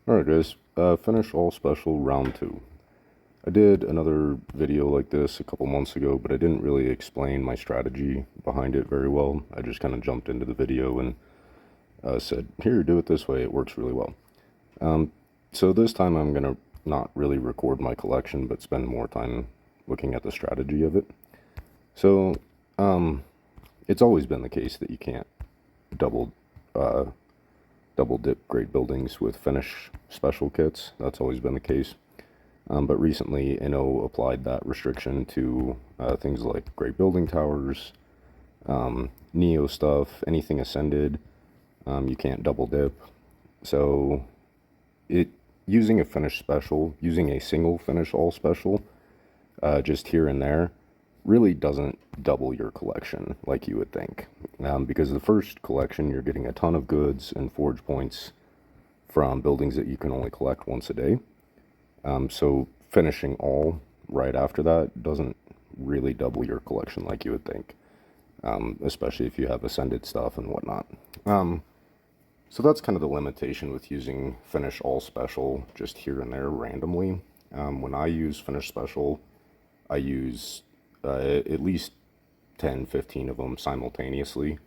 Alright guys, finish all special round 2. I did another video like this a couple months ago, but I didn't really explain my strategy behind it very well. I just kind of jumped into the video and said, here, do it this way, it works really well. So this time I'm going to not really record my collection, but spend more time looking at the strategy of it. So, it's always been the case that you can't double dip grade buildings with finish special kits. That's always been the case. But recently, Inno applied that restriction to things like grade building towers, Neo stuff, anything Ascended. You can't double dip. So, using a finish special, using a single finish all special, just here and there, really doesn't double your collection like you would think. Because the first collection, you're getting a ton of goods and forge points from buildings that you can only collect once a day. So finishing all right after that doesn't really double your collection like you would think, especially if you have Ascended stuff and whatnot. So that's kind of the limitation with using finish all special just here and there randomly. When I use finish special, I use at least 10, 15 of them simultaneously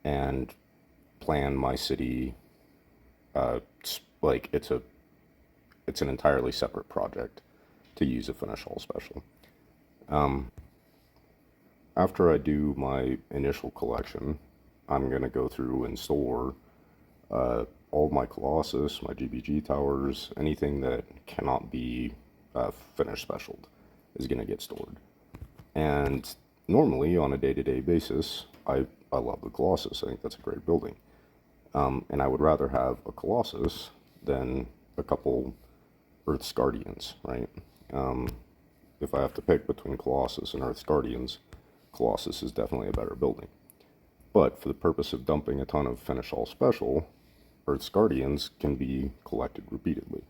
and plan my city like it's an entirely separate project to use a finish all special. After I do my initial collection, I'm going to go through and store all of my Colossus, my GBG towers, anything that cannot be finish specialed is going to get stored. And normally, on a day-to-day basis, I love the Colossus. I think that's a great building. And I would rather have a Colossus than a couple Earth's Guardians, right? If I have to pick between Colossus and Earth's Guardians, Colossus is definitely a better building. But for the purpose of dumping a ton of finish all special, Earth's Guardians can be collected repeatedly.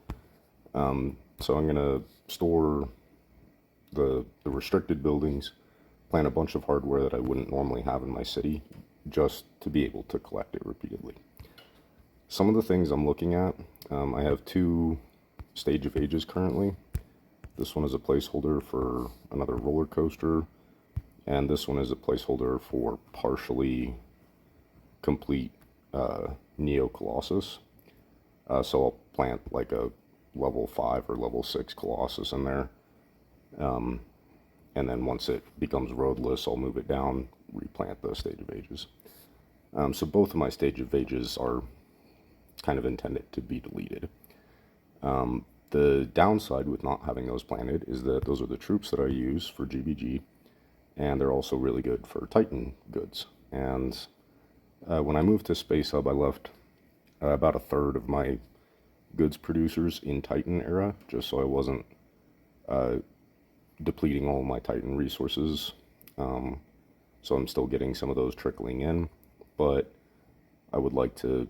So I'm going to store the restricted buildings, plan a bunch of hardware that I wouldn't normally have in my city, just to be able to collect it repeatedly. Some of the things I'm looking at, I have 2 Stage of Ages currently. This one is a placeholder for another roller coaster, and this one is a placeholder for partially complete Neo Colossus. So I'll plant like a level 5 or level 6 Colossus in there. And then once it becomes roadless, I'll move it down, replant the Stage of Ages. So both of my Stage of Ages are kind of intended to be deleted. The downside with not having those planted is that those are the troops that I use for GBG, and they're also really good for Titan goods. And when I moved to Space Hub, I left about a third of my goods producers in Titan era, just so I wasn't depleting all my Titan resources. So I'm still getting some of those trickling in, but I would like to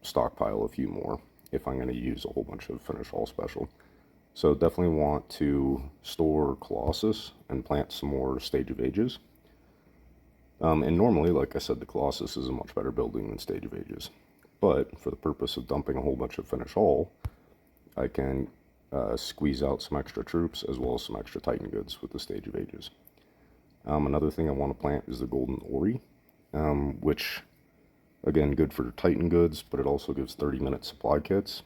stockpile a few more if I'm going to use a whole bunch of finish all special. So definitely want to store Colossus and plant some more Stage of Ages. And normally, like I said, the Colossus is a much better building than Stage of Ages. But for the purpose of dumping a whole bunch of finish all, I can squeeze out some extra troops as well as some extra Titan goods with the Stage of Ages. Another thing I want to plant is the Golden Ori, which, again, good for Titan goods, but it also gives 30-minute supply kits.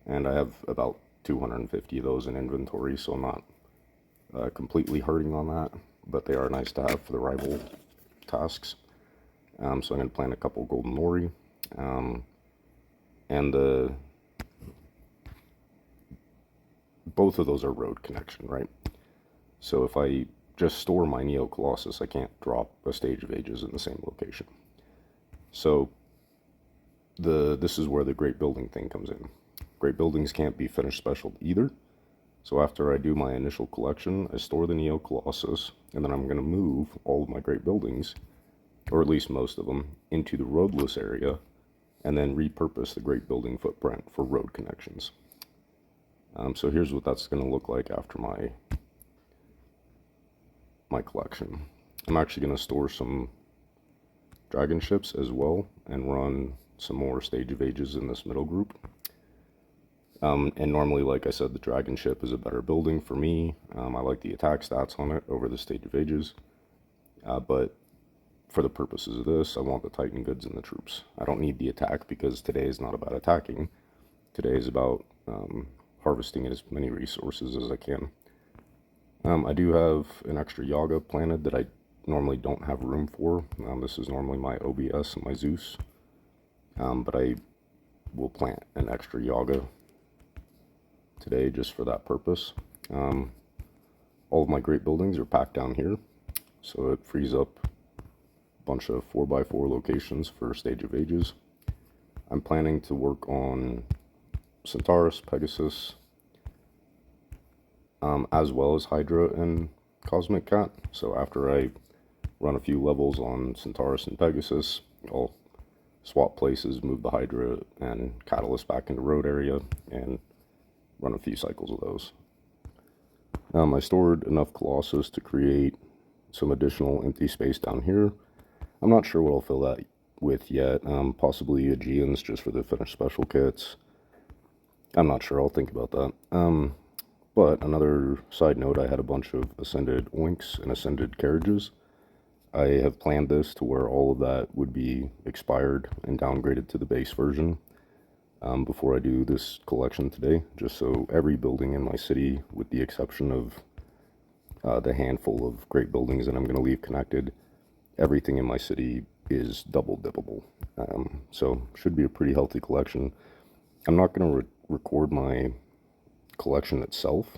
And I have about 250 of those in inventory, so I'm not completely hurting on that, but they are nice to have for the rival tasks. So I'm going to plant a couple Golden Ori. And both of those are road connection, right? So if I just store my Neo Colossus, I can't drop a Stage of Ages in the same location. So this is where the great building thing comes in. Great buildings can't be finished special either. So after I do my initial collection, I store the Neo Colossus, and then I'm going to move all of my great buildings, or at least most of them, into the roadless area, and then repurpose the great building footprint for road connections. So here's what that's going to look like after my collection. I'm actually going to store some dragon ships as well and run some more Stage of Ages in this middle group. And normally, like I said, the Dragon ship is a better building for me. I like the attack stats on it over the Stage of Ages. But for the purposes of this, I want the Titan goods and the troops. I don't need the attack because today is not about attacking. Today is about harvesting as many resources as I can. I do have an extra Yaga planted that I normally don't have room for. This is normally my OBS and my Zeus. But I will plant an extra Yaga today just for that purpose. All of my great buildings are packed down here, so it frees up a bunch of 4x4 locations for Stage of Ages. I'm planning to work on Centaurus, Pegasus, as well as Hydra and Cosmic Cat. So after I run a few levels on Centaurus and Pegasus, I'll swap places, move the Hydra and Catalyst back into road area, and run a few cycles of those. I stored enough Colossus to create some additional empty space down here. I'm not sure what I'll fill that with yet. Possibly Aegeans just for the finished special kits. I'm not sure. I'll think about that. But another side note, I had a bunch of Ascended Oinks and Ascended Carriages. I have planned this to where all of that would be expired and downgraded to the base version before I do this collection today, just so every building in my city, with the exception of the handful of great buildings that I'm going to leave connected, everything in my city is double dippable. So should be a pretty healthy collection. I'm not going to record my collection itself,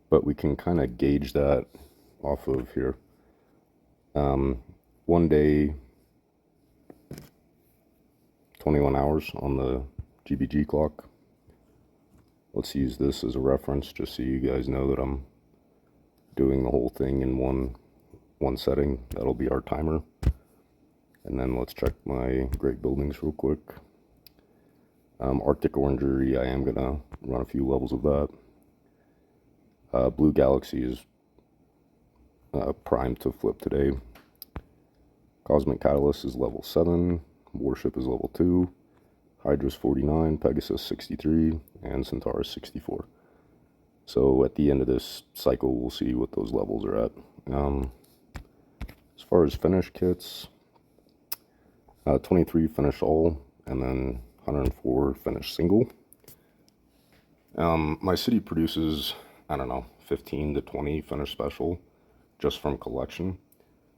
but we can kind of gauge that off of here. One day, 21 hours on the GBG clock. Let's use this as a reference just so you guys know that I'm doing the whole thing in one setting. That'll be our timer. And then let's check my great buildings real quick. Arctic Orangery, I am gonna run a few levels of that. Blue Galaxy is primed to flip today. Cosmic Catalyst is level 7. Warship is level 2. Hydra's 49, Pegasus 63, and Centaurus 64. So at the end of this cycle, we'll see what those levels are at. As far as finished kits, 23 finish all, and then 104 finish single. My city produces, I don't know, 15 to 20 finish special just from collection.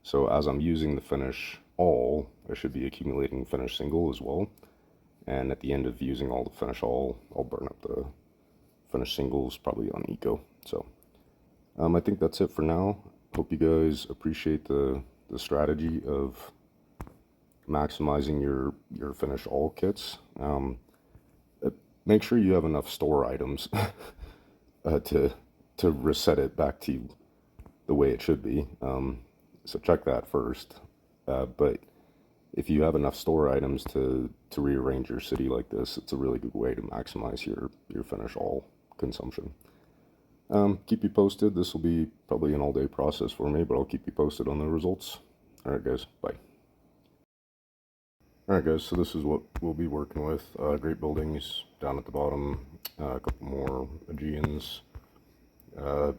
So as I'm using the finish all, I should be accumulating finish single as well. And at the end of using all the finish all, I'll burn up the finish singles probably on eco. So I think that's it for now. Hope you guys appreciate the strategy of maximizing your finish all kits. Make sure you have enough store items to reset it back to the way it should be. So check that first. But if you have enough store items to rearrange your city like this, it's a really good way to maximize your finish all consumption. Keep you posted. This will be probably an all-day process for me, but I'll keep you posted on the results. Alright guys, bye. Alright guys, so this is what we'll be working with. Great buildings down at the bottom, a couple more Aegeans, a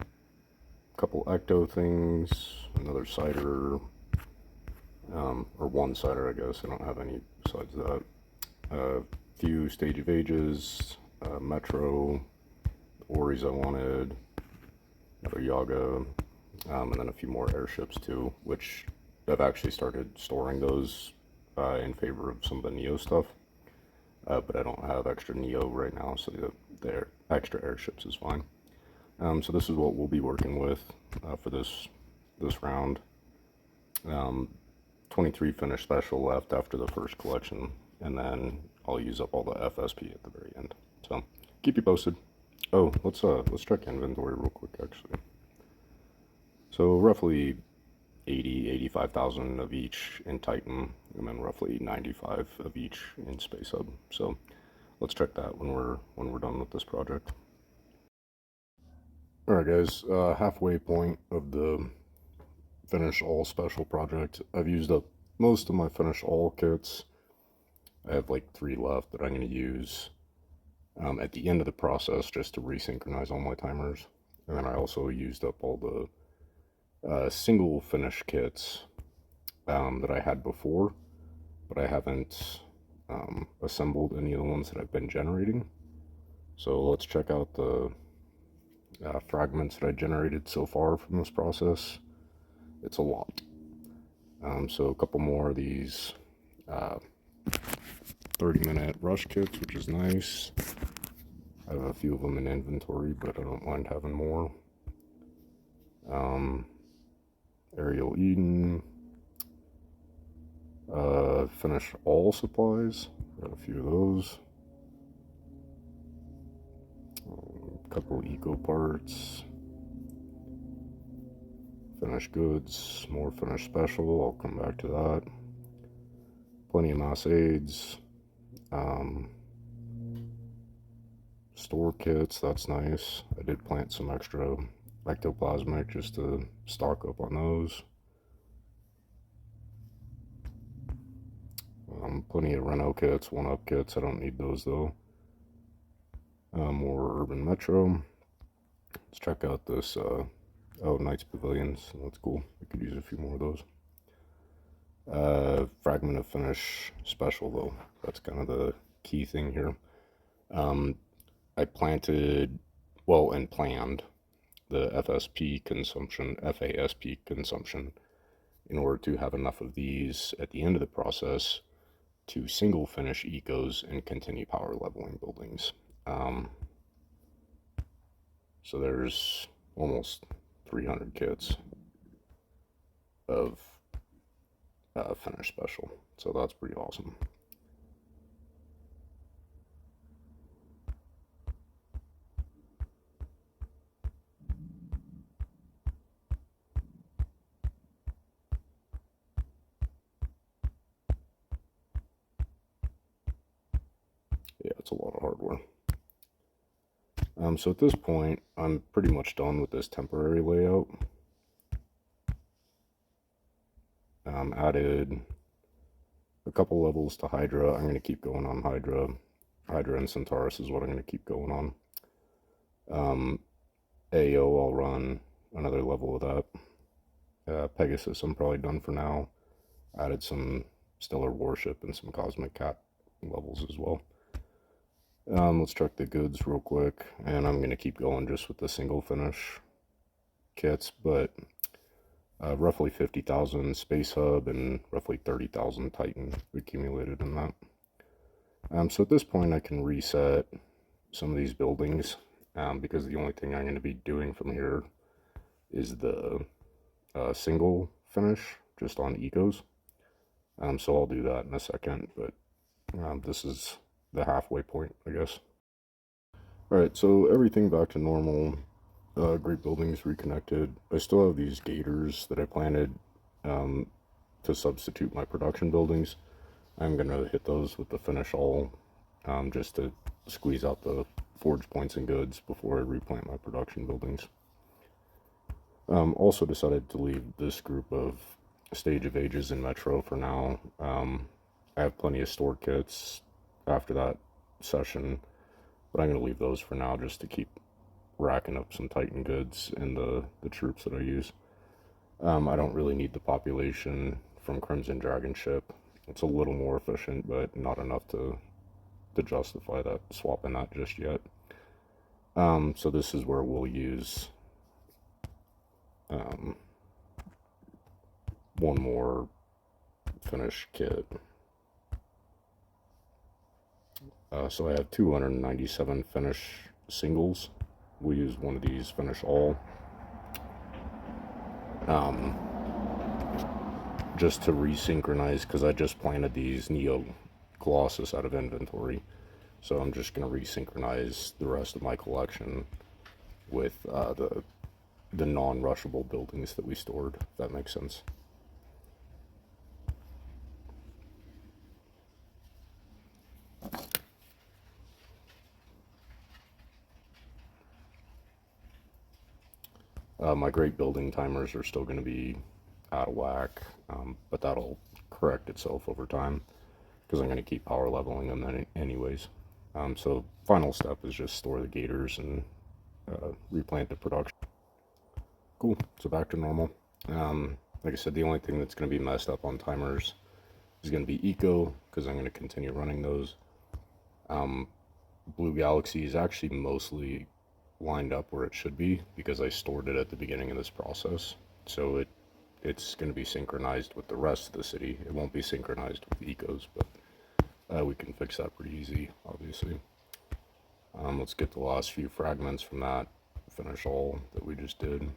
couple Ecto things, another cider, or one cider I guess, I don't have any besides that. A few Stage of Ages, Metro, Oris I wanted, another Yaga, and then a few more airships too, which I've actually started storing those in favor of some of the Neo stuff, but I don't have extra Neo right now, so the extra airships is fine. So this is what we'll be working with for this round. 23 finish special left after the first collection, and then I'll use up all the FSP at the very end. So keep you posted. Oh, let's check inventory real quick actually. So roughly 85,000 of each in Titan, and then roughly 95 of each in Space Hub. So let's check that when we're done with this project. Alright guys, halfway point of the finish all special project. I've used up most of my finish all kits. I have like 3 left that I'm going to use at the end of the process just to resynchronize all my timers. And then I also used up all the single finish kits that I had before, but I haven't assembled any of the ones that I've been generating. So let's check out the fragments that I generated so far from this process. It's a lot. So a couple more of these 30-minute rush kits, which is nice. I have a few of them in inventory, but I don't mind having more. Ariel Eden. Finish all supplies. Got a few of those. A couple eco parts. Finished goods. More finished special. I'll come back to that. Plenty of mass aids. Store kits, that's nice. I did plant some extra ectoplasmic just to stock up on those. Plenty of Reno kits, 1-up kits. I don't need those though. More Urban Metro. Let's check out this. Oh, Knights Pavilions. That's cool. I could use a few more of those. Fragment of Finish Special though. That's kind of the key thing here. I planted, well, and planned the FASP consumption in order to have enough of these at the end of the process to single finish ecos and continue power leveling buildings. So there's almost 300 kits of finish special. So that's pretty awesome. Yeah, it's a lot of hardware. So at this point, I'm pretty much done with this temporary layout. Added a couple levels to Hydra. I'm going to keep going on Hydra. Hydra and Centaurus is what I'm going to keep going on. AO, I'll run another level of that. Pegasus, I'm probably done for now. Added some Stellar Warship and some Cosmic Cat levels as well. Let's check the goods real quick, and I'm going to keep going just with the single finish kits, but roughly 50,000 Space Hub and roughly 30,000 Titan accumulated in that. So at this point I can reset some of these buildings because the only thing I'm going to be doing from here is the single finish just on ecos. So I'll do that in a second, but this is the halfway point, I guess. Alright, so everything back to normal. Great buildings reconnected. I still have these gators that I planted to substitute my production buildings. I'm going to hit those with the finish all just to squeeze out the forge points and goods before I replant my production buildings. Also decided to leave this group of Stage of Ages in Metro for now. I have plenty of stored kits after that session, but I'm going to leave those for now just to keep racking up some Titan goods and the troops that I use. I don't really need the population from Crimson Dragon ship. It's a little more efficient, but not enough to justify that swapping that just yet. So this is where we'll use one more finish kit. So I have 297 finish singles. We'll use one of these finish all. Just to resynchronize, because I just planted these Neo Colossus out of inventory. So I'm just going to resynchronize the rest of my collection with the non-rushable buildings that we stored, if that makes sense. My great building timers are still going to be out of whack, but that'll correct itself over time because I'm going to keep power leveling them anyways. So final step is just store the gators and replant the production. Cool, so back to normal. Like I said, the only thing that's going to be messed up on timers is going to be eco, because I'm going to continue running those. Blue Galaxy is actually mostly lined up where it should be because I stored it at the beginning of this process. So it's going to be synchronized with the rest of the city. It won't be synchronized with the ecos, but we can fix that pretty easy, obviously. Let's get the last few fragments from that, finish all that we just did.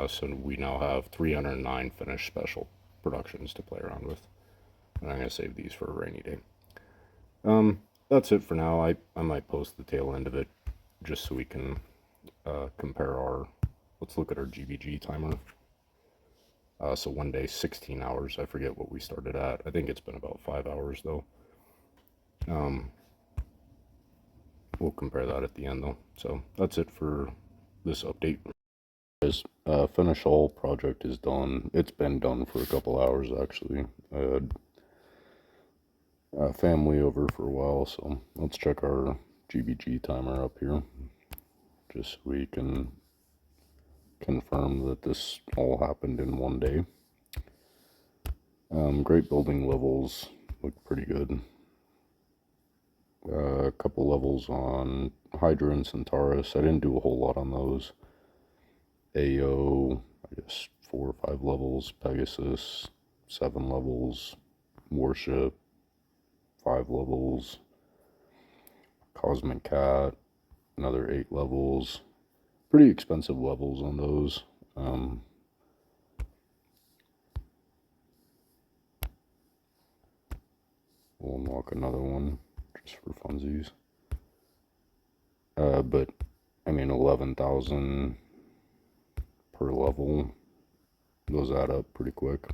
So we now have 309 finished special productions to play around with. And I'm going to save these for a rainy day. That's it for now. I might post the tail end of it just so we can compare our, let's look at our GBG timer. So one day, 16 hours. I forget what we started at. I think it's been about 5 hours though. We'll compare that at the end though. So that's it for this update. Finish all project is done. It's been done for a couple hours actually. I had family over for a while, so let's check our GBG timer up here just so we can confirm that this all happened in one day. Great building levels look pretty good. A couple levels on Hydra and Centaurus. I didn't do a whole lot on those. AO, I guess 4 or 5 levels. Pegasus, 7 levels. Warship, 5 levels. Cosmic Cat, another 8 levels. Pretty expensive levels on those. We'll unlock another one just for funsies. But I mean, 11,000 per level. Those add up pretty quick.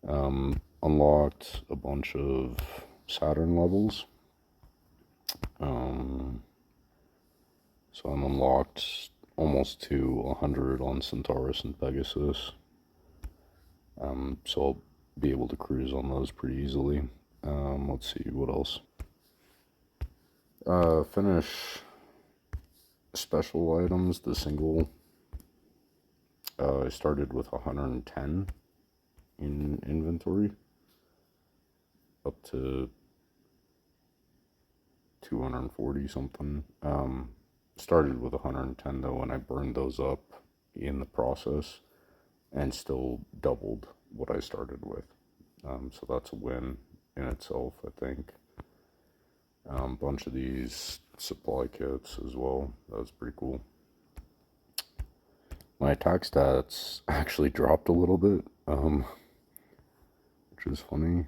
Unlocked a bunch of Saturn levels. So I'm unlocked almost to 100 on Centaurus and Pegasus. So I'll be able to cruise on those pretty easily. Let's see, what else? Finish special items, the single. I started with 110 in inventory, up to 240 something. Started with 110 though, and I burned those up in the process and still doubled what I started with. So that's a win in itself, I think. Bunch of these supply kits as well. That was pretty cool. My attack stats actually dropped a little bit, which is funny.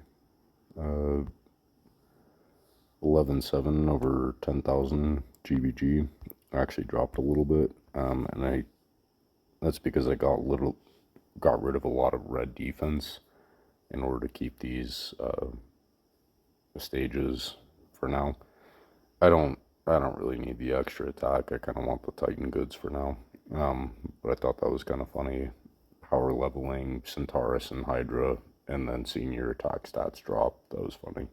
11.7 over 10,000 GBG actually dropped a little bit, and that's because I got rid of a lot of red defense in order to keep these stages for now. I don't really need the extra attack. I kind of want the Titan goods for now. But I thought that was kind of funny. Power leveling Centaurus and Hydra, and then seeing your attack stats drop. That was funny.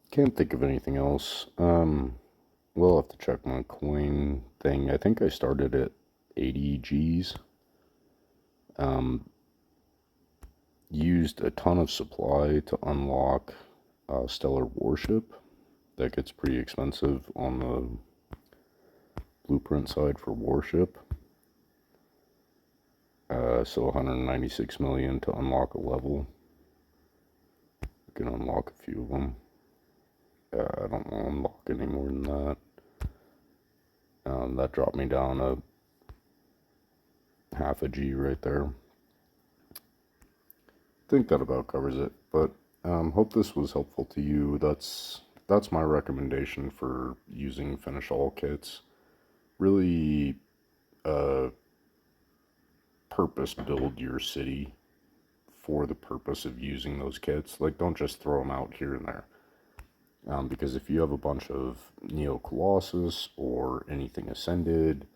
Can't think of anything else. We'll have to check my coin thing. I think I started at 80 Gs. Used a ton of supply to unlock Stellar Warship. That gets pretty expensive on the blueprint side for Warship. So 196 million to unlock a level. You can unlock a few of them. I don't want to unlock any more than that. That dropped me down a half a G right there. I think that about covers it, but hope this was helpful to you. That's my recommendation for using finish all kits. Really purpose build your city for the purpose of using those kits. Like, don't just throw them out here and there. Because if you have a bunch of Neo Colossus or anything Ascended,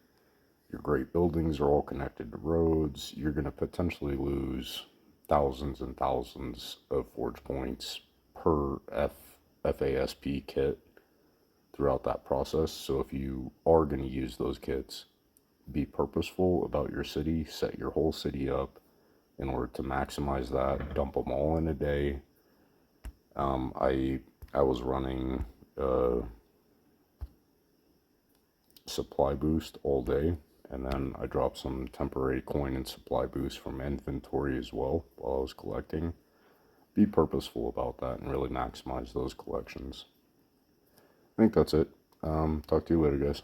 your great buildings are all connected to roads, you're going to potentially lose thousands and thousands of forge points per FASP kit throughout that process. So if you are going to use those kits, be purposeful about your city, set your whole city up in order to maximize that, dump them all in a day. I was running supply boost all day, and then I dropped some temporary coin and supply boost from inventory as well while I was collecting. Be purposeful about that and really maximize those collections. I think that's it. Talk to you later, guys.